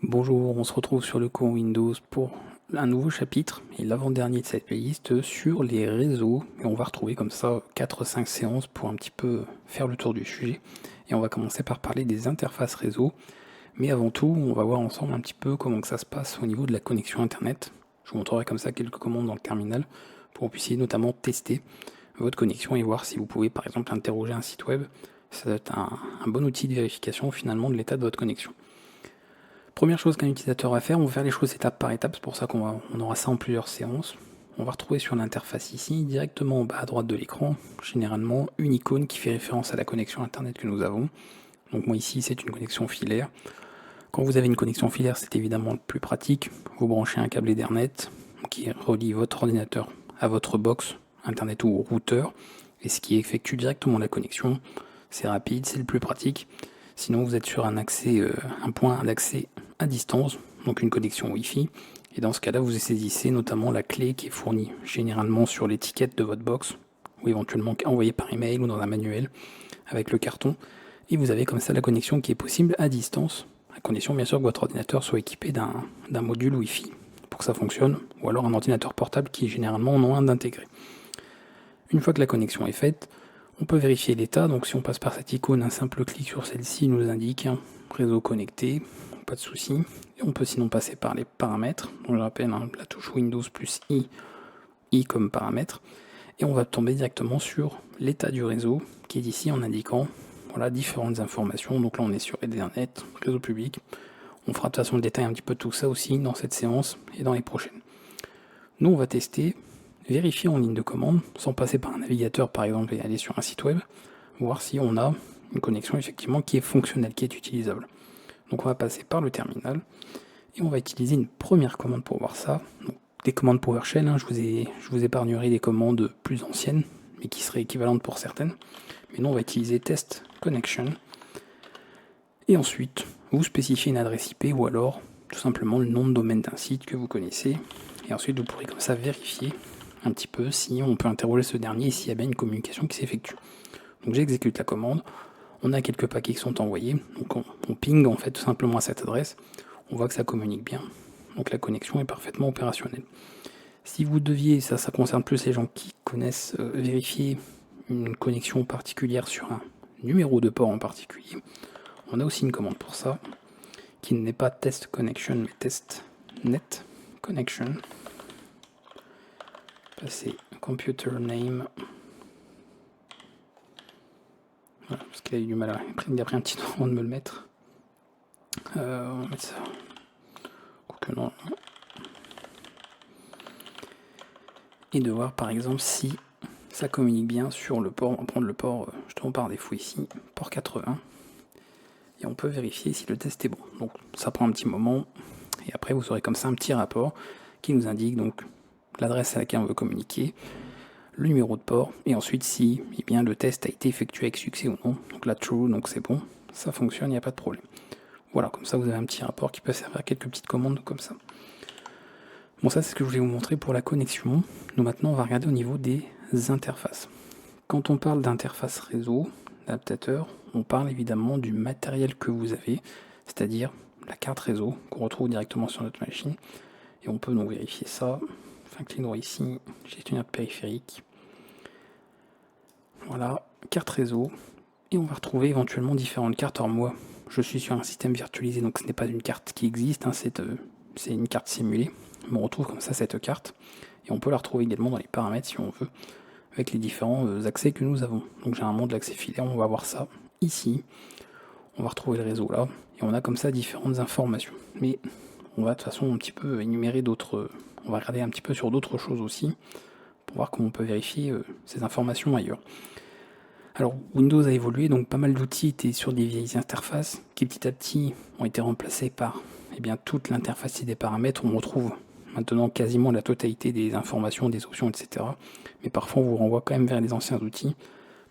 Bonjour, on se retrouve sur le cours Windows pour un nouveau chapitre et l'avant-dernier de cette playlist sur les réseaux. Et on va retrouver comme ça 4-5 séances pour un petit peu faire le tour du sujet. Et on va commencer par parler des interfaces réseau. Mais avant tout, on va voir ensemble un petit peu comment que ça se passe au niveau de la connexion Internet. Je vous montrerai comme ça quelques commandes dans le terminal pour que vous puissiez notamment tester votre connexion et voir si vous pouvez par exemple interroger un site web. Ça va être un bon outil de vérification finalement de l'état de votre connexion. Première chose qu'un utilisateur va faire, on va faire les choses étape par étape, c'est pour ça qu'on aura ça en plusieurs séances. On va retrouver sur l'interface ici, directement en bas à droite de l'écran, généralement une icône qui fait référence à la connexion internet que nous avons. Donc moi ici c'est une connexion filaire. Quand vous avez une connexion filaire, c'est évidemment le plus pratique. Vous branchez un câble Ethernet qui relie votre ordinateur à votre box internet ou au routeur, et ce qui effectue directement la connexion. C'est rapide, c'est le plus pratique. Sinon vous êtes sur un point d'accès à distance, donc une connexion Wi-Fi, et dans ce cas-là vous saisissez notamment la clé qui est fournie généralement sur l'étiquette de votre box, ou éventuellement envoyée par email ou dans un manuel avec le carton, et vous avez comme ça la connexion qui est possible à distance, à condition bien sûr que votre ordinateur soit équipé d'un module Wi-Fi pour que ça fonctionne, ou alors un ordinateur portable qui généralement en ont un d'intégré. Une fois que la connexion est faite, on peut vérifier l'état, donc si on passe par cette icône, un simple clic sur celle-ci nous indique réseau connecté, pas de souci. Et on peut sinon passer par les paramètres, donc je rappelle la touche Windows plus I comme paramètre, et on va tomber directement sur l'état du réseau qui est ici en indiquant voilà, différentes informations. Donc là on est sur Ethernet, réseau public. On fera de toute façon le détail un petit peu de tout ça aussi dans cette séance et dans les prochaines. Nous on va tester, vérifier en ligne de commande, sans passer par un navigateur par exemple et aller sur un site web, voir si on a une connexion effectivement qui est fonctionnelle, qui est utilisable. Donc on va passer par le terminal et on va utiliser une première commande pour voir ça. Donc, des commandes PowerShell, je vous épargnerai des commandes plus anciennes, mais qui seraient équivalentes pour certaines. Mais nous on va utiliser test connection. Et ensuite, vous spécifiez une adresse IP ou alors tout simplement le nom de domaine d'un site que vous connaissez. Et ensuite vous pourrez comme ça vérifier un petit peu si on peut interroger ce dernier et s'il y a bien une communication qui s'effectue. Donc j'exécute la commande. On a quelques paquets qui sont envoyés, donc on ping en fait tout simplement à cette adresse, on voit que ça communique bien, donc la connexion est parfaitement opérationnelle. Si vous deviez, ça concerne plus les gens qui connaissent, vérifier une connexion particulière sur un numéro de port en particulier, on a aussi une commande pour ça, qui n'est pas test connection mais test net connection. Passer computer name. Voilà, parce qu'il a eu du mal il a pris un petit temps avant de me le mettre. On va mettre ça. Quoique non. Et de voir par exemple si ça communique bien sur le port. On va prendre le port, justement par défaut ici, port 80. Et on peut vérifier si le test est bon. Donc ça prend un petit moment. Et après vous aurez comme ça un petit rapport qui nous indique donc l'adresse à laquelle on veut communiquer, le numéro de port, et ensuite si bien, le test a été effectué avec succès ou non. Donc là true, donc c'est bon, ça fonctionne, il n'y a pas de problème. Voilà, comme ça vous avez un petit rapport qui peut servir à quelques petites commandes comme ça. Bon, ça c'est ce que je voulais vous montrer pour la connexion. Nous maintenant on va regarder au niveau des interfaces. Quand on parle d'interface réseau, d'adaptateur, on parle évidemment du matériel que vous avez, c'est-à-dire la carte réseau qu'on retrouve directement sur notre machine. Et on peut donc vérifier ça. Enfin, clic droit ici, gestionnaire de périphérique. Voilà, carte réseau. Et on va retrouver éventuellement différentes cartes. Alors moi, je suis sur un système virtualisé, donc ce n'est pas une carte qui existe, c'est une carte simulée. Mais on retrouve comme ça cette carte. Et on peut la retrouver également dans les paramètres si on veut, avec les différents accès que nous avons. Donc généralement de l'accès filaire, on va voir ça ici. On va retrouver le réseau là, et on a comme ça différentes informations. Mais on va de toute façon un petit peu énumérer d'autres. On va regarder un petit peu sur d'autres choses aussi, pour voir comment on peut vérifier ces informations ailleurs. Alors Windows a évolué, donc pas mal d'outils étaient sur des vieilles interfaces qui petit à petit ont été remplacés par toute l'interface et des paramètres. On retrouve maintenant quasiment la totalité des informations, des options, etc. Mais parfois on vous renvoie quand même vers les anciens outils,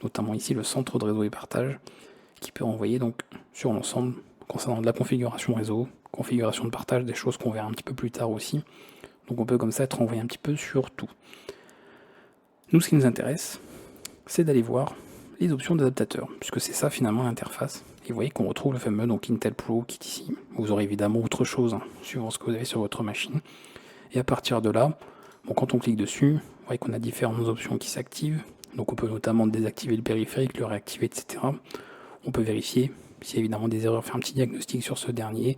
notamment ici le centre de réseau et partage, qui peut renvoyer donc sur l'ensemble concernant de la configuration réseau, configuration de partage, des choses qu'on verra un petit peu plus tard aussi. Donc on peut comme ça être renvoyé un petit peu sur tout. Nous, ce qui nous intéresse, c'est d'aller voir les options d'adaptateur, puisque c'est ça finalement l'interface. Et vous voyez qu'on retrouve le fameux donc Intel Pro qui est ici, Vous aurez évidemment autre chose, hein, suivant ce que vous avez sur votre machine. Et à partir de là, bon, quand on clique dessus, vous voyez qu'on a différentes options qui s'activent. Donc on peut notamment désactiver le périphérique, le réactiver, etc. On peut vérifier s'il y a évidemment des erreurs, faire un petit diagnostic sur ce dernier.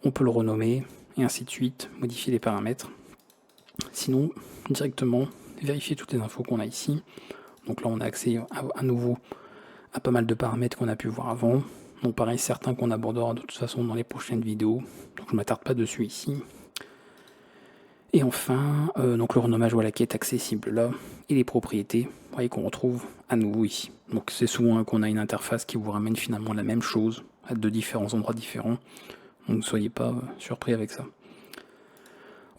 On peut le renommer, et ainsi de suite, modifier les paramètres. Sinon, directement, vérifier toutes les infos qu'on a ici. Donc là, on a accès à nouveau à pas mal de paramètres qu'on a pu voir avant. Donc pareil, certains qu'on abordera de toute façon dans les prochaines vidéos. Donc je ne m'attarde pas dessus ici. Et enfin, donc le renommage voilà, qui est accessible là, et les propriétés, vous voyez qu'on retrouve à nouveau ici. Donc c'est souvent qu'on a une interface qui vous ramène finalement la même chose à de différents endroits différents. Donc ne soyez pas surpris avec ça.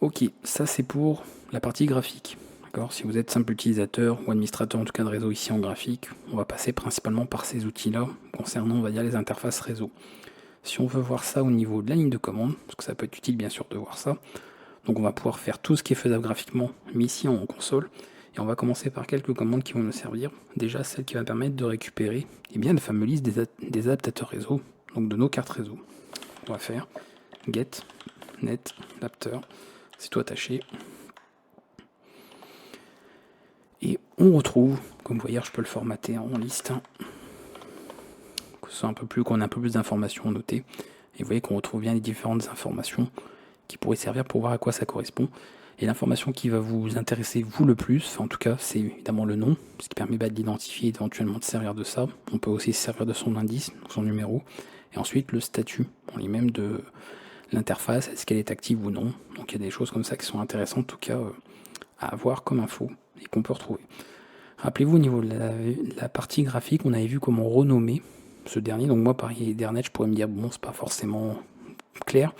Ok, ça c'est pour la partie graphique. Si vous êtes simple utilisateur ou administrateur en tout cas de réseau ici en graphique, on va passer principalement par ces outils-là concernant on va dire les interfaces réseau. Si on veut voir ça au niveau de la ligne de commande, parce que ça peut être utile bien sûr de voir ça, donc on va pouvoir faire tout ce qui est faisable graphiquement, mais ici en console, et on va commencer par quelques commandes qui vont nous servir. Déjà celle qui va permettre de récupérer bien, la fameuse liste des adaptateurs réseau, donc de nos cartes réseau. On va faire get net adapteur, c'est tout attaché. Et on retrouve, comme vous voyez, je peux le formater en liste, qu'on ait un peu plus d'informations notées. Et vous voyez qu'on retrouve bien les différentes informations qui pourraient servir pour voir à quoi ça correspond. Et l'information qui va vous intéresser vous le plus, enfin en tout cas, c'est évidemment le nom, ce qui permet de l'identifier et éventuellement de servir de ça. On peut aussi se servir de son indice, son numéro, et ensuite le statut en lui-même de l'interface, est-ce qu'elle est active ou non. Donc il y a des choses comme ça qui sont intéressantes en tout cas à avoir comme info et qu'on peut retrouver. Rappelez-vous au niveau de la partie graphique, on avait vu comment renommer ce dernier. Donc moi par Ethernet, je pourrais me dire bon, c'est pas forcément clair.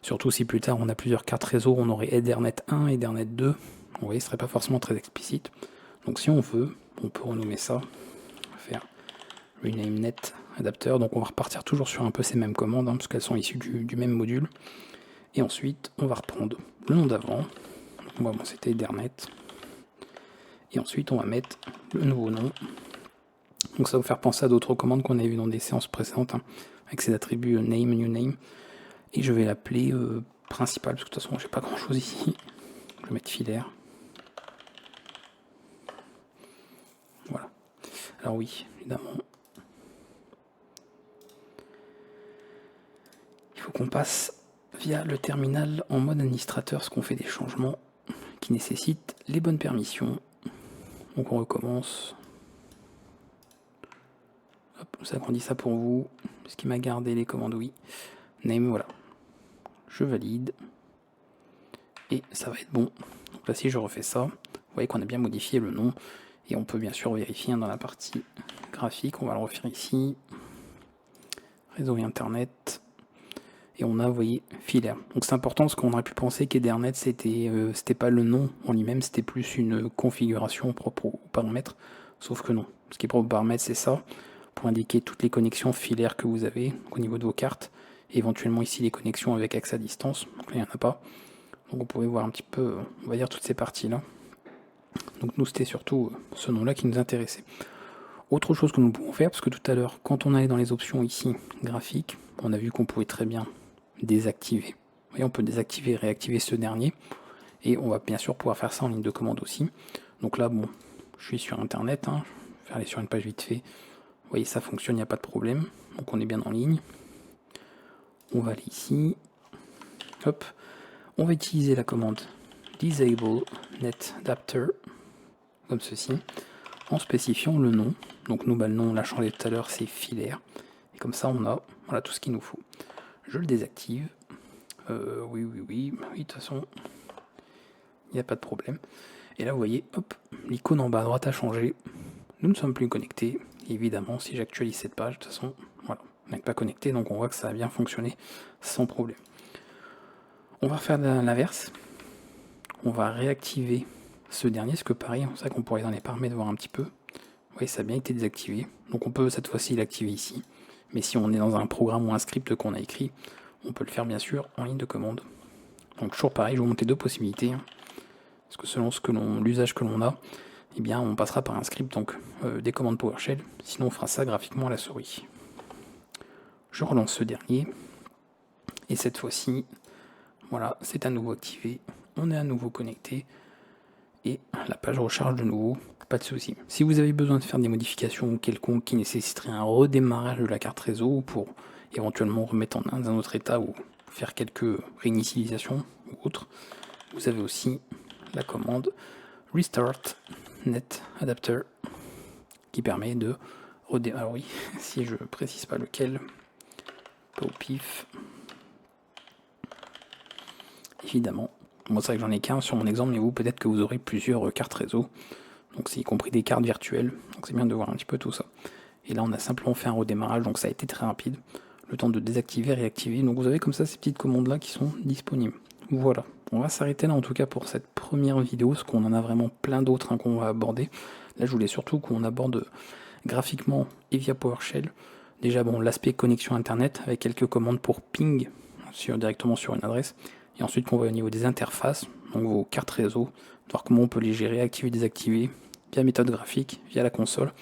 Surtout si plus tard on a plusieurs cartes réseau, on aurait Ethernet 1, Ethernet 2. Vous voyez, ce serait pas forcément très explicite. Donc si on veut, on peut renommer ça. On va faire rename net adapteur. Donc on va repartir toujours sur un peu ces mêmes commandes, parce qu'elles sont issues du même module. Et ensuite, on va reprendre le nom d'avant. Bon, c'était Ethernet. Et ensuite, on va mettre le nouveau nom. Donc ça va vous faire penser à d'autres commandes qu'on a vues dans des séances précédentes, avec ces attributs name, new name. Et je vais l'appeler principal, parce que de toute façon, j'ai pas grand chose ici. Je vais mettre filaire. Voilà. Alors oui, évidemment. Il faut qu'on passe via le terminal en mode administrateur, parce qu'on fait des changements qui nécessitent les bonnes permissions. Donc on recommence. Hop, j'agrandis ça pour vous. Ce qui m'a gardé les commandes, oui. Name, voilà. Je valide. Et ça va être bon. Donc là, si je refais ça, vous voyez qu'on a bien modifié le nom. Et on peut bien sûr vérifier dans la partie graphique. On va le refaire ici. Réseau et Internet. Et on a, vous voyez, filaire. Donc c'est important parce qu'on aurait pu penser qu'Ethernet, c'était pas le nom en lui-même, c'était plus une configuration propre aux paramètres. Sauf que non. Ce qui est propre aux paramètres, c'est ça, pour indiquer toutes les connexions filaires que vous avez au niveau de vos cartes. Et éventuellement ici les connexions avec accès à distance. Donc là, il n'y en a pas. Donc vous pouvez voir un petit peu, on va dire, toutes ces parties-là. Donc nous, c'était surtout ce nom-là qui nous intéressait. Autre chose que nous pouvons faire, parce que tout à l'heure, quand on allait dans les options ici, graphiques, on a vu qu'on pouvait très bien désactiver. Vous voyez, on peut désactiver et réactiver ce dernier. Et on va bien sûr pouvoir faire ça en ligne de commande aussi. Donc là, bon, je suis sur Internet, je vais aller sur une page vite fait. Vous voyez, ça fonctionne, il n'y a pas de problème. Donc on est bien en ligne. On va aller ici. Hop. On va utiliser la commande disable net adapter, comme ceci, en spécifiant le nom. Donc nous, le nom, on l'a changé tout à l'heure, c'est filaire. Et comme ça, on a voilà, tout ce qu'il nous faut. Je le désactive. Oui, de toute façon, il n'y a pas de problème. Et là, vous voyez, hop, l'icône en bas à droite a changé. Nous ne sommes plus connectés. Et évidemment, si j'actualise cette page, de toute façon, voilà, on n'est pas connecté, donc on voit que ça a bien fonctionné sans problème. On va faire l'inverse. On va réactiver ce dernier, parce que pareil, c'est ça qu'on pourrait dans les paramètres voir un petit peu. Vous voyez, ça a bien été désactivé. Donc on peut cette fois-ci l'activer ici. Mais si on est dans un programme ou un script qu'on a écrit, on peut le faire bien sûr en ligne de commande. Donc toujours pareil, je vais vous montrer deux possibilités. Parce que selon l'usage que l'on a, eh bien on passera par un script, donc des commandes PowerShell. Sinon on fera ça graphiquement à la souris. Je relance ce dernier. Et cette fois-ci, voilà, c'est à nouveau activé, on est à nouveau connecté, et la page recharge de nouveau, pas de souci. Si vous avez besoin de faire des modifications quelconques qui nécessiteraient un redémarrage de la carte réseau, ou pour éventuellement remettre dans un autre état, ou faire quelques réinitialisations ou autres, vous avez aussi la commande Restart Net Adapter, qui permet de redémarrer. Alors oui, si je précise pas lequel, pas au pif. Évidemment, moi c'est vrai que j'en ai qu'un sur mon exemple, mais vous peut-être que vous aurez plusieurs cartes réseau, donc c'est y compris des cartes virtuelles, donc c'est bien de voir un petit peu tout ça. Et là on a simplement fait un redémarrage, donc ça a été très rapide, le temps de désactiver, réactiver, donc vous avez comme ça ces petites commandes là qui sont disponibles. Voilà, on va s'arrêter là en tout cas pour cette première vidéo, parce qu'on en a vraiment plein d'autres qu'on va aborder. Là je voulais surtout qu'on aborde graphiquement et via PowerShell. Déjà bon, l'aspect connexion internet avec quelques commandes pour ping directement sur une adresse, et ensuite qu'on va au niveau des interfaces, donc vos cartes réseau, voir comment on peut les gérer, activer, désactiver, via méthode graphique, via la console,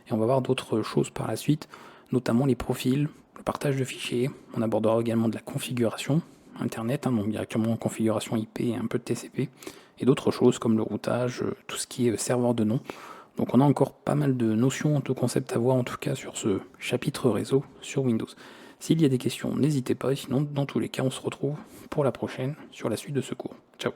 et on va voir d'autres choses par la suite, notamment les profils, le partage de fichiers, on abordera également de la configuration internet, donc directement en configuration IP et un peu de TCP, et d'autres choses comme le routage, tout ce qui est serveur de nom. Donc on a encore pas mal de notions, de concepts à voir en tout cas sur ce chapitre réseau sur Windows. S'il y a des questions, n'hésitez pas, et sinon dans tous les cas on se retrouve pour la prochaine sur la suite de ce cours. Ciao.